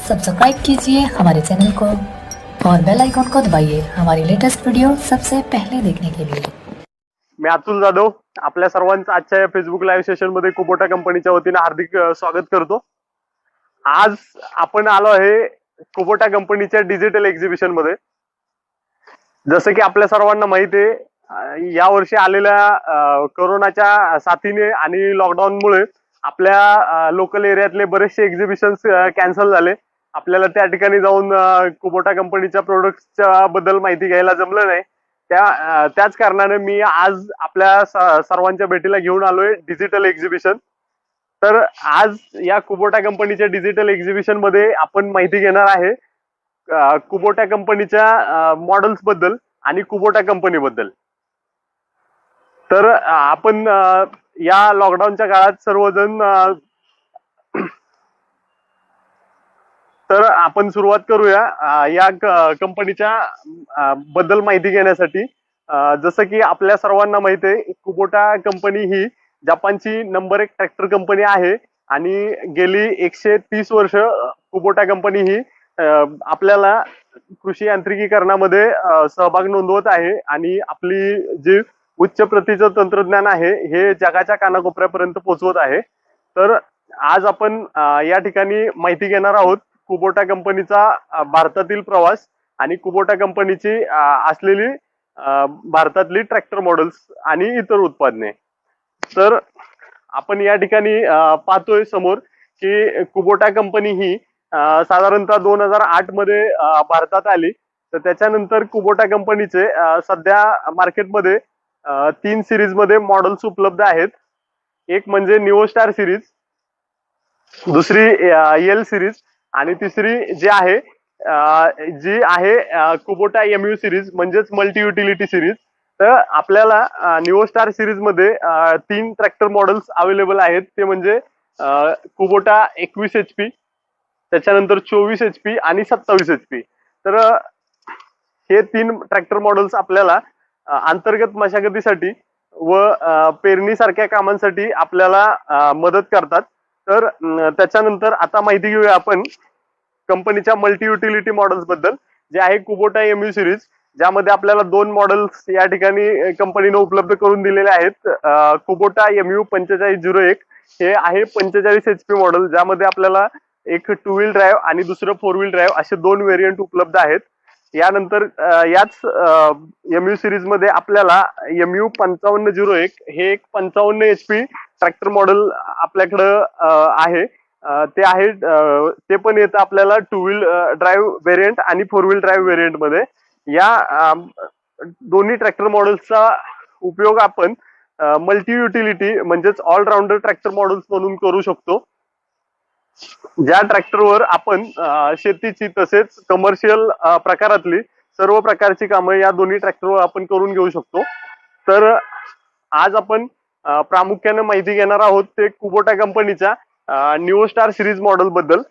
Subscribe कीजिए हमारे channel को और बेल आइकॉन को दबाइए हमारी लेटेस्ट वीडियो सबसे पहले देखने के लिए। मी अतुल जाधव आपल्या सर्वांचं आजच्या या फेसबुक लाईव्ह सेशन मध्ये कुबोटा कंपनीच्या वतीने हार्दिक स्वागत करतो। आज आपण आलो आहे कुबोटा कंपनीच्या डिजिटल एक्झिबिशन मध्ये। जसं की आपल्या सर्वांना माहिती आहे या वर्षी आलेल्या कोरोनाच्या साथीने आणि लॉकडाऊनमुळे आपल्या लोकल एरियातले बरेचसे एक्झिबिशन्स कॅन्सल झाले। आपल्याला त्या ठिकाणी जाऊन कुबोटा कंपनीच्या प्रोडक्ट्सच्या बद्दल माहिती घ्यायला जमलं नाही। त्याच कारणाने मी आज आपल्या सर्वांच्या भेटीला घेऊन आलोय डिजिटल एक्झिबिशन। तर आज या कुबोटा कंपनीच्या डिजिटल एक्झिबिशन मध्ये आपण माहिती घेणार आहे कुबोटा कंपनीच्या मॉडेल्स बद्दल आणि कुबोटा कंपनी बद्दल। तर आपण या लॉकडाऊनच्या काळात सर्वजण तर आपण सुरुवात करूया या कंपनीच्या बद्दल माहिती घेण्यासाठी। जसं की आपल्या सर्वांना माहिती आहे कुबोटा कंपनी ही जपानची नंबर 1 ट्रॅक्टर कंपनी आहे आणि गेली 130 वर्ष कुबोटा कंपनी ही आपल्याला कृषी यांत्रिकीकरणामध्ये सहभाग नोंदवत आहे आणि आपली जी उच्च प्रतीचं तंत्रज्ञान आहे हे जगाच्या कानाकोपऱ्यापर्यंत पोहोचवत आहे। तर आज आपण या ठिकाणी माहिती घेणार आहोत कुबोटा कंपनीचा भारतातील प्रवास आणि कुबोटा कंपनीची असलेली भारतातली ट्रॅक्टर मॉडेल्स आणि इतर उत्पादने। तर आपण या ठिकाणी पाहतोय समोर की कुबोटा कंपनी ही साधारणतः 2008 मध्ये भारतात आली। तर त्याच्यानंतर कुबोटा कंपनीचे सध्या मार्केटमध्ये 3 सिरीज मध्ये मॉडेल्स उपलब्ध आहेत। एक म्हणजे निओ स्टार सिरीज, दुसरी एल सिरीज आणि तिसरी जी आहे कुबोटा एमयू सिरीज म्हणजेच मल्टी युटिलिटी सिरीज। तर आपल्याला निओ स्टार सिरीज मध्ये 3 ट्रॅक्टर मॉडेल्स अवेलेबल आहेत। ते म्हणजे कुबोटा 21 HP, त्याच्यानंतर 24 HP आणि 27 HP। तर हे 3 ट्रॅक्टर मॉडेल्स आपल्याला अंतर्गत मशागतीसाठी व पेरणीसारख्या कामांसाठी आपल्याला मदत करतात। तर त्याच्यानंतर आता माहिती घेऊया आपण कंपनीच्या मल्टी युटिलिटी मॉडेल्स बद्दल, जे आहे कुबोटा एमयू सिरीज, ज्यामध्ये आपल्याला 2 मॉडेल्स या ठिकाणी कंपनीने उपलब्ध करून दिलेले आहेत। कुबोटा एमयू 4501 हे आहे 45 HP मॉडेल, ज्यामध्ये आपल्याला एक 2 व्हील ड्राईव्ह आणि दुसरं 4 व्हील ड्राईव्ह असे 2 व्हेरियंट उपलब्ध आहेत। यानंतर याच एमयू सिरीज मध्ये आपल्याला एमयू 5501 हे एक 55 HP ट्रॅक्टर मॉडेल आपल्याकडे आहे। ते पण येतं आपल्याला 2 व्हील ड्राईव्ह व्हेरियंट आणि 4 व्हील ड्राईव्ह व्हेरियंट मध्ये। या दोन्ही ट्रॅक्टर मॉडेल्सचा उपयोग आपण मल्टी युटिलिटी म्हणजेच ऑलराऊंडर ट्रॅक्टर मॉडेल्स म्हणून करू शकतो, ज्या ट्रॅक्टरवर आपण शेतीची तसेच कमर्शियल प्रकारातली सर्व प्रकारची कामं या दोन्ही ट्रॅक्टरवर आपण करून घेऊ शकतो। तर आज आपण प्रामुख्याने माहिती घेणार आहोत ते कुबोटा कंपनीच्या निओ स्टार सिरीज मॉडेल बद्दल।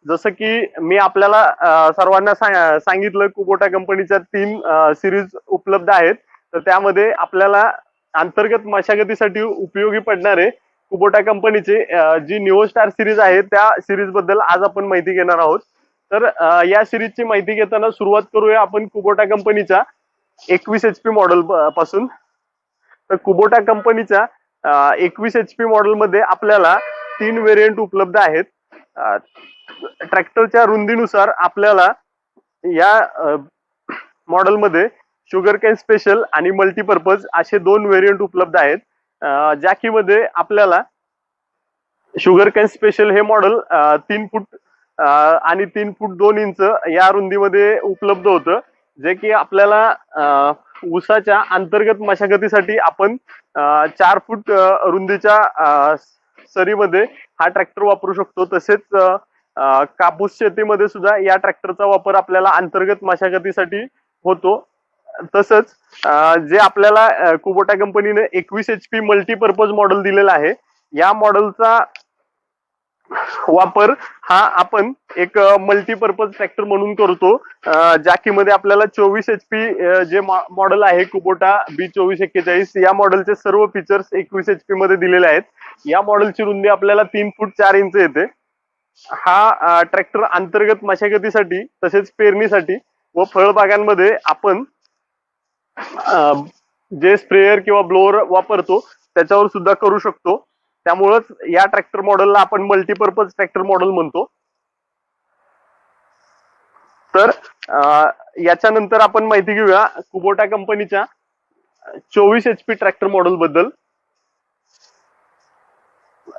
जसं की मी आपल्याला सर्वांना सांगितलं कुबोटा कंपनीच्या 3 सिरीज उपलब्ध आहेत। तर त्यामध्ये आपल्याला अंतर्गत मशागतीसाठी उपयोगी पडणारे कुबोटा कंपनीचे जी निओ स्टार सिरीज आहे त्या सिरीज बद्दल आज आपण माहिती घेणार आहोत। तर या सिरीजची माहिती घेताना सुरुवात करूया आपण कुबोटा कंपनीच्या 21 HP मॉडेल पासून। तर कुबोटा कंपनीच्या 21 HP मॉडेल मध्ये आपल्याला 3 व्हेरियंट उपलब्ध आहेत। ट्रॅक्टरच्या रुंदीनुसार आपल्याला या मॉडेल मध्ये शुगर कॅन स्पेशल आणि मल्टीपर्पज असे 2 व्हेरियंट उपलब्ध आहेत। ज्या की मध्ये आपल्याला शुगर कॅन स्पेशल हे मॉडेल 3 फूट आणि 3 फूट 2 इंच या रुंदीमध्ये उपलब्ध होतं, जे की आपल्याला ऊसाच्या अंतर्गत मशागतीसाठी आपण 4 फूट रुंदीच्या सरीमध्ये हा ट्रॅक्टर वापरू शकतो। तसेच कापूस शेतीमध्ये सुद्धा या ट्रॅक्टरचा वापर आपल्याला अंतर्गत मशागतीसाठी होतो। तसंच जे आपल्याला कुबोटा कंपनीने 21 HP मल्टीपर्पज मॉडेल दिलेला आहे, या मॉडेलचा वापर हा आपण एक मल्टीपर्पज ट्रॅक्टर म्हणून करतो, ज्या की मध्ये आपल्याला 24 HP जे मॉडेल आहे कुबोटा B2441 या मॉडेलचे सर्व फीचर्स 21 HP मध्ये दिलेले आहेत। या मॉडेलची रुंदी आपल्याला 3 फूट 4 इंच येते। हा ट्रॅक्टर अंतर्गत मशागतीसाठी तसेच पेरणीसाठी व फळबागांमध्ये आपण जे स्प्रेअर किंवा ब्लोअर वापरतो त्याच्यावर सुद्धा करू शकतो. त्यामुळेच या ट्रॅक्टर मॉडेलला आपण मल्टीपर्पज ट्रॅक्टर मॉडेल म्हणतो. तर याच्यानंतर आपण माहिती घेऊया कुबोटा कंपनीच्या 24 HP ट्रॅक्टर मॉडेल बद्दल.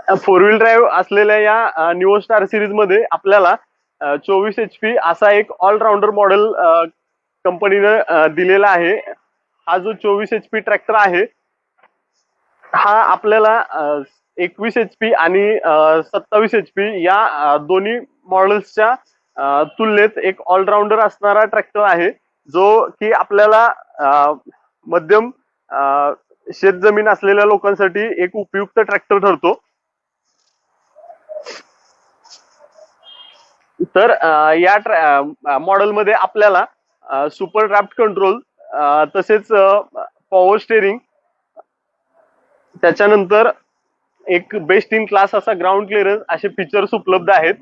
4 व्हील ड्राईव्ह असलेल्या या न्यू स्टार सिरीज मध्ये आपल्याला 24 HP असा एक ऑलराऊंडर मॉडेल कंपनीने दिलेला आहे. हा जो 24 HP ट्रॅक्टर आहे हा आपल्याला 21 HP आणि 27 HP या दोन्ही मॉडेल्सच्या तुलनेत एक ऑलराऊंडर असणारा ट्रॅक्टर आहे, जो की आपल्याला मध्यम शेतजमीन असलेल्या लोकांसाठी एक उपयुक्त ट्रॅक्टर ठरतो. तर या मॉडेलमध्ये आपल्याला सुपर ड्राफ्ट कंट्रोल तसेच पॉवर स्टेरिंग, त्याच्यानंतर एक बेस्ट इन क्लास असा ग्राउंड क्लिअरन्स असे फीचर्स उपलब्ध आहेत.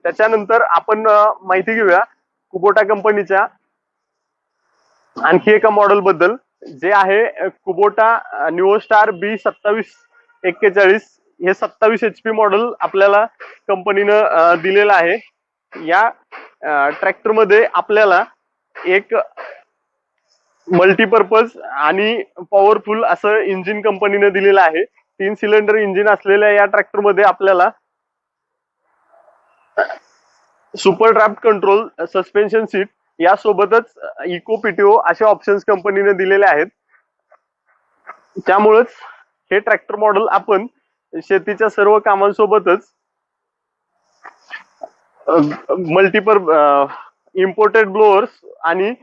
त्याच्यानंतर आपण माहिती घेऊया कुबोटा कंपनीच्या आणखी एका मॉडेल बद्दल, जे आहे कुबोटा न्यू स्टार B2741. हे 27 HP मॉडेल आपल्याला कंपनीनं दिलेलं आहे. या ट्रॅक्टर मध्ये आपल्याला एक मल्टीपर्पज आणि पॉवरफुल असं इंजिन कंपनीने दिलेलं आहे. 3 सिलेंडर इंजिन असलेल्या या ट्रॅक्टर मध्ये आपल्याला super draft control, suspension seat यासोबतच इको पीटीओ असे ऑप्शन्स कंपनीने दिलेले आहेत. त्यामुळेच हे ट्रॅक्टर मॉडेल आपण शेतीच्या सर्व कामांसोबतच इम्पोर्टेड ब्लोअर्स आणि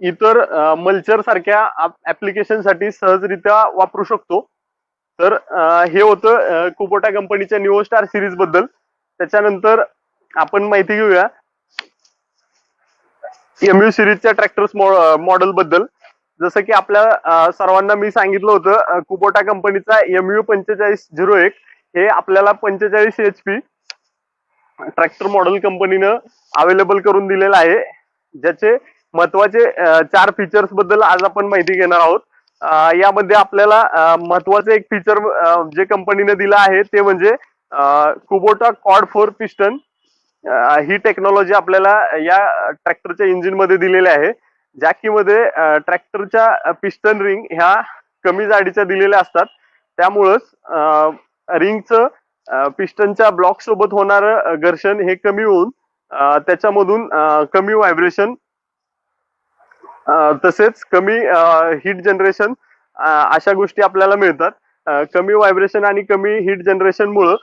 इतर मल्चर सारख्या ऍप्लिकेशन साठी सहजरित्या वापरू शकतो. तर हे होतं कुबोटा कंपनीच्या न्यू स्टार सिरीज बद्दल. त्याच्यानंतर आपण माहिती घेऊया MU सिरीजच्या ट्रॅक्टर्स मॉडेल बद्दल. जसं की आपल्या सर्वांना मी सांगितलं होतं, कुबोटा कंपनीचा MU 4501 हे आपल्याला 45 HP ट्रॅक्टर मॉडेल कंपनीनं अवेलेबल करून दिलेलं आहे. ज्याचे महत्वाचे 4 फीचर्स बद्दल आज आपण माहिती घेणार आहोत. यामध्ये आपल्याला महत्वाचं एक फीचर जे कंपनीने दिलं आहे ते म्हणजे कुबोटा क्वाड 4 पिस्टन. ही टेक्नॉलॉजी आपल्याला या ट्रॅक्टरच्या इंजिन मध्ये दिलेली आहे, ज्या की मध्ये ट्रॅक्टरच्या पिस्टन रिंग ह्या कमी जाडीच्या दिलेल्या असतात. त्यामुळंच रिंगचं पिस्टनच्या ब्लॉक सोबत होणारं घर्षण हे कमी होऊन त्याच्यामधून कमी व्हायब्रेशन तसेच कमी हीट जनरेशन अशा गोष्टी आपल्याला मिळतात. कमी व्हायब्रेशन आणि कमी हीट जनरेशन मुळे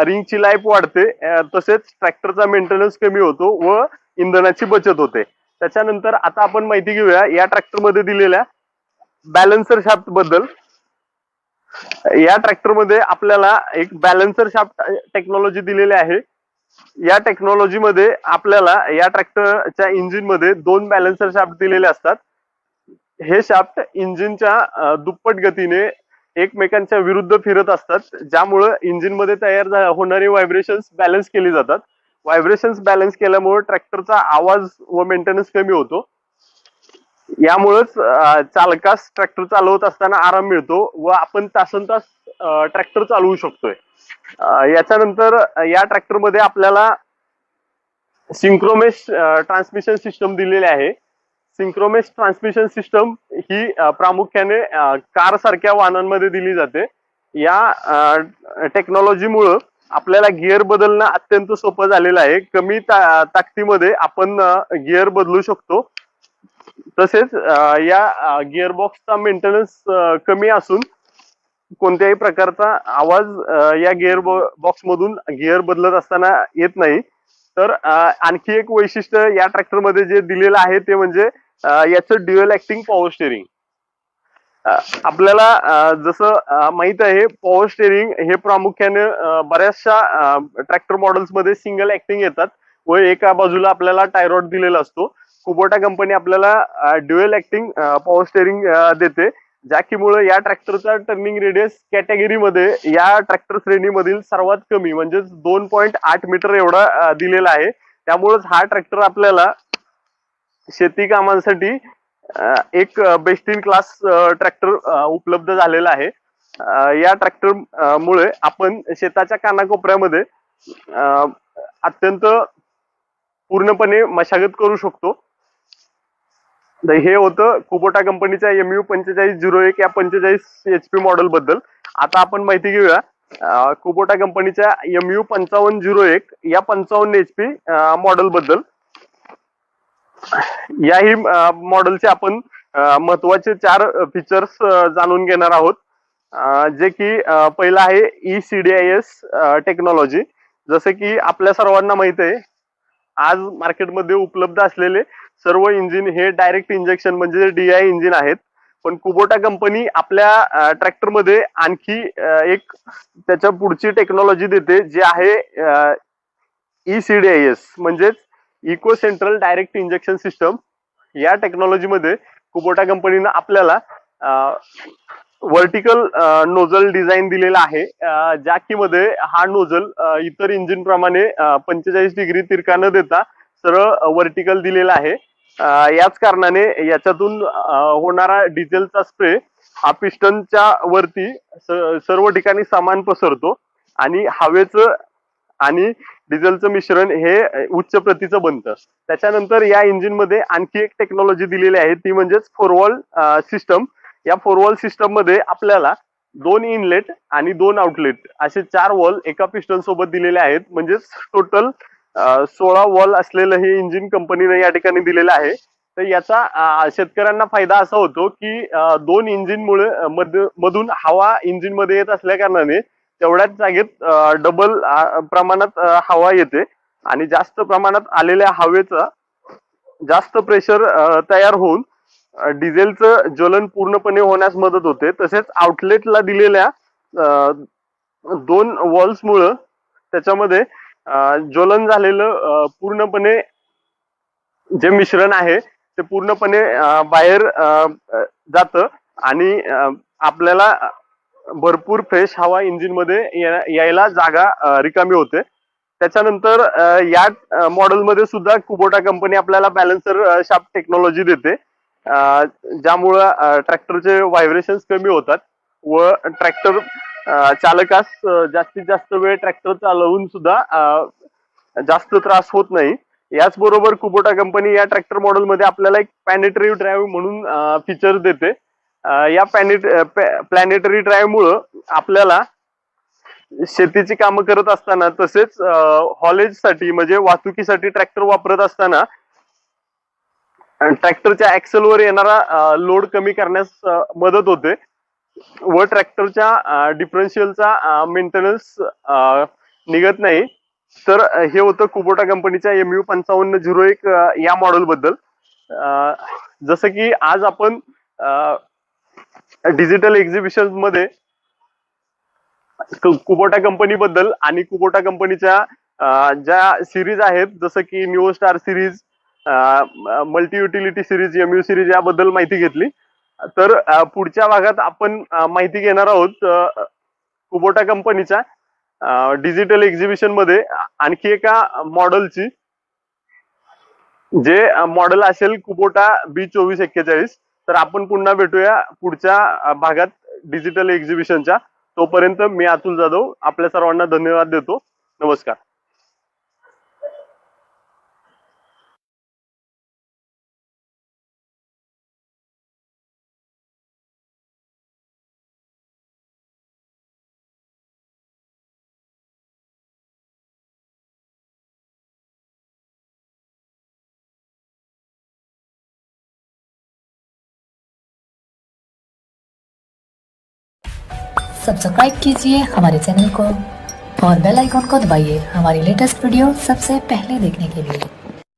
रिंगची लाईफ वाढते, तसेच ट्रॅक्टरचा मेंटेनन्स कमी होतो व इंधनाची बचत होते. त्याच्यानंतर आता आपण माहिती घेऊया या ट्रॅक्टर मध्ये दिलेल्या बॅलन्सर शाफ्ट बद्दल. या ट्रॅक्टर मध्ये आपल्याला एक बॅलन्सर शाफ्ट टेक्नॉलॉजी दिलेली आहे. या टेक्नॉलॉजी मध्ये आपल्याला या ट्रॅक्टरच्या इंजिन मध्ये 2 बॅलन्सर शाफ्ट दिलेले असतात. हे शाफ्ट इंजिनच्या दुप्पट गतीने एकमेकांच्या विरुद्ध फिरत असतात, ज्यामुळे इंजिन मध्ये तयार होणारे व्हायब्रेशन्स बॅलन्स केले जातात. व्हायब्रेशन्स बॅलन्स केल्यामुळे ट्रॅक्टरचा आवाज व मेंटेनन्स कमी होतो. यामुळेच चालकास ट्रॅक्टर चालवत असताना आराम मिळतो व आपण तासनतास ट्रॅक्टर चालवू शकतोय. याच्यानंतर या ट्रॅक्टर मध्ये आपल्याला सिंक्रोमेश ट्रान्समिशन सिस्टम दिलेली आहे. सिंक्रोमेश ट्रान्समिशन सिस्टम ही प्रामुख्याने कार सारख्या वाहनांमध्ये दिली जाते. या टेक्नॉलॉजीमुळे आपल्याला गिअर बदलणं अत्यंत सोपं झालेलं आहे. कमी ताकदीमध्ये आपण गिअर बदलू शकतो. तसेच या गिअर बॉक्सचा मेंटेनन्स कमी असून कोणत्याही प्रकारचा आवाज या गिअर बॉक्स मधून गिअर बदलत असताना येत नाही. तर आणखी एक वैशिष्ट्य या ट्रॅक्टर मध्ये जे दिलेलं आहे ते म्हणजे याचं ड्युअल ऍक्टिंग पॉवर स्टेरिंग. आपल्याला जसं माहित आहे, पॉवर स्टेरिंग हे प्रामुख्याने बऱ्याचशा ट्रॅक्टर मॉडेल्स मध्ये सिंगल ऍक्टिंग येतात व एका बाजूला आपल्याला टायरॉड दिलेला असतो. कुबोटा कंपनी आपल्याला ड्युअल ऍक्टिंग पॉवर स्टेरिंग देते. ज्यामुळे या ट्रॅक्टरचा टर्निंग रेडियस कॅटेगरीमध्ये या ट्रॅक्टर श्रेणीमधील सर्वात कमी म्हणजेच 2.8 मीटर एवढा दिलेला आहे. त्यामुळेच हा ट्रॅक्टर आपल्याला शेती कामांसाठी एक बेस्ट इन क्लास ट्रॅक्टर उपलब्ध झालेला आहे. या ट्रॅक्टर मुळे आपण शेताच्या कानाकोपऱ्यामध्ये अत्यंत पूर्णपणे मशागत करू शकतो. हे होतं कुबोटा कंपनीच्या MU 4501 या 45 HP मॉडेल बद्दल. आता आपण माहिती घेऊया कुबोटा कंपनीच्या MU 5501 या 55 HP मॉडेल बद्दल. याही मॉडेलचे आपण महत्वाचे 4 फीचर्स जाणून घेणार आहोत. जे की पहिला आहे ECDIS टेक्नॉलॉजी. जसे की आपल्या सर्वांना माहित आहे, आज मार्केटमध्ये उपलब्ध असलेले सर्व इंजिन हे डायरेक्ट इंजेक्शन म्हणजे DI इंजिन आहेत. पण कुबोटा कंपनी आपल्या ट्रॅक्टरमध्ये आणखी एक त्याच्या पुढची टेक्नॉलॉजी देते, जी आहे ECDIS म्हणजेच eco central direct injection system. या टेक्नॉलॉजीमध्ये कुबोटा कंपनीनं आपल्याला व्हर्टिकल नोझल डिझाईन दिलेला आहे. ज्या की मध्ये हा नोझल इतर इंजिन प्रमाणे 45 डिग्री तिरका न देता सरळ व्हर्टिकल दिलेला आहे. याच कारणाने याच्यातून होणारा डिझेलचा स्प्रे हा पिस्टनच्या वरती सर्व ठिकाणी समान पसरतो आणि हवेचं आणि डिझेलचं मिश्रण हे उच्च प्रतीचं बनतं. त्याच्यानंतर या इंजिन मध्ये आणखी एक टेक्नॉलॉजी दिलेली आहे, ती म्हणजेच 4 वॉल सिस्टम. या 4 वॉल सिस्टम मध्ये आपल्याला 2 इनलेट आणि 2 आउटलेट असे 4 वॉल एका पिस्टन सोबत दिलेले आहेत. म्हणजेच टोटल 16 वॉल असलेलं हे इंजिन कंपनीने या ठिकाणी दिलेलं आहे. तर याचा शेतकऱ्यांना फायदा असा होतो की 2 इंजिन मुळे मधून हवा इंजिन मध्ये येत असल्या कारणाने तेवढ्याच जागेत डबल प्रमाणात हवा येते आणि जास्त प्रमाणात आलेल्या हवेचा जास्त प्रेशर तयार होऊन डिझेलचं ज्वलन पूर्णपणे होण्यास मदत होते. तसेच आउटलेटला दिलेल्या 2 वॉल्स मुळे त्याच्यामध्ये ज्वलन झालेलं पूर्णपणे जे मिश्रण आहे ते पूर्णपणे बाहेर जातं आणि आपल्याला भरपूर फ्रेश हवा इंजिन मध्ये यायला जागा रिकामी होते. त्याच्यानंतर या मॉडेलमध्ये सुद्धा कुबोटा कंपनी आपल्याला बॅलन्सर शाफ्ट टेक्नॉलॉजी देते, ज्यामुळं ट्रॅक्टरचे व्हायब्रेशन्स कमी होतात व ट्रॅक्टर चालकास जास्तीत जास्त वेळ ट्रॅक्टर चालवून सुद्धा जास्त त्रास होत नाही. याचबरोबर कुबोटा कंपनी या ट्रॅक्टर मॉडेल मध्ये आपल्याला एक प्लॅनेटरी ड्राईव्ह म्हणून फीचर देते. या प्लॅनेटरी ड्राईव्ह मुळे आपल्याला शेतीची कामं करत असताना तसेच हॉलेजसाठी म्हणजे वाहतुकीसाठी ट्रॅक्टर वापरत असताना ट्रॅक्टरच्या ऍक्सेलवर येणारा लोड कमी करण्यास मदत होते व ट्रॅक्टरच्या डिफरन्शियलचा मेंटेनन्स निघत नाही. तर हे होतं कुबोटा कंपनीच्या MU 5501 या मॉडेल बद्दल. जसं की आज आपण डिजिटल एक्झिबिशन मध्ये कुबोटा कंपनी बद्दल आणि कुबोटा कंपनीच्या ज्या सिरीज आहेत जसं की new star series, multi utility series, MU series याबद्दल माहिती घेतली. तर पुढच्या भागात आपण माहिती घेणार आहोत कुबोटा कंपनीच्या डिजिटल एक्झिबिशन मध्ये आणखी एका मॉडेलची, जे मॉडेल असेल कुबोटा B2441. तर आपण पुन्हा भेटूया पुढच्या भागात डिजिटल एक्झिबिशनच्या. तोपर्यंत मी अतुल जाधव आपल्या सर्वांना धन्यवाद देतो. नमस्कार. सब्सक्राइब कीजिए हमारे चैनल को और बेल आइकॉन को दबाइए हमारी लेटेस्ट वीडियो सबसे पहले देखने के लिए.